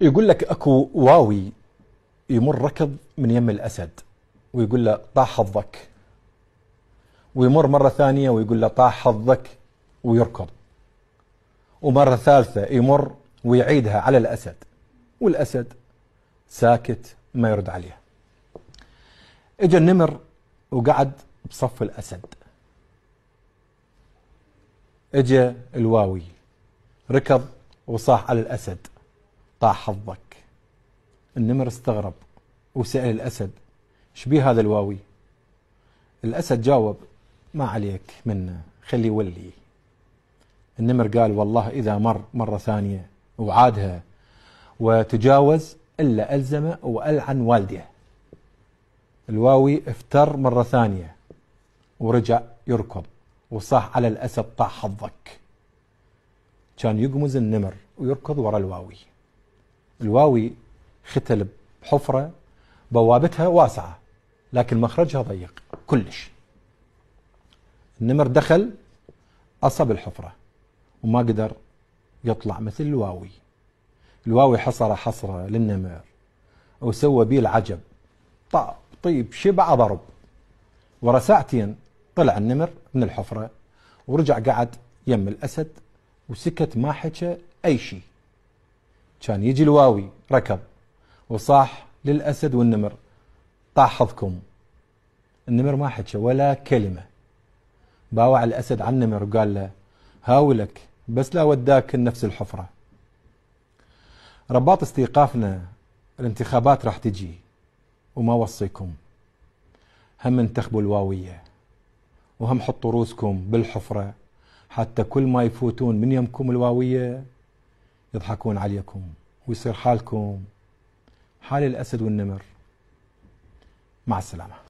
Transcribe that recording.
يقول لك اكو واوي يمر ركض من يم الاسد ويقول له طاح حظك، ويمر مرة ثانية ويقول له طاح حظك ويركض، ومرة ثالثة يمر ويعيدها على الأسد، والأسد ساكت ما يرد عليه. اجى النمر وقعد بصف الأسد. اجى الواوي ركض وصاح على الأسد طاح حظك. النمر استغرب وسأل الأسد شبيه هذا الواوي؟ الأسد جاوب ما عليك منه خلي يولي. النمر قال والله إذا مر مرة ثانية وعادها وتجاوز إلا ألزمه وألعن والده. الواوي افتر مرة ثانية ورجع يركض وصاح على الأسد طاح حظك. كان يقمز النمر ويركض ورا الواوي. الواوي ختل بحفرة بوابتها واسعة لكن مخرجها ضيق كلش. النمر دخل أصب الحفرة وما قدر يطلع مثل الواوي. الواوي حصرة للنمر وسوى بيه العجب، طيب شبع ضرب. ورا ساعتين طلع النمر من الحفرة ورجع قعد يم الأسد وسكت ما حكى أي شيء. كان يجي الواوي ركض وصاح للأسد والنمر طاح حظكم. النمر ما حكى ولا كلمة. باوع الأسد على النمر وقال له هاولك بس لا وداك نفس الحفرة. رباط استيقافنا الانتخابات راح تجي وما وصيكم هم انتخبوا الواوية وهم حطوا روسكم بالحفرة حتى كل ما يفوتون من يمكم الواوية يضحكون عليكم ويصير حالكم حال الأسد والنمر. مع السلامة.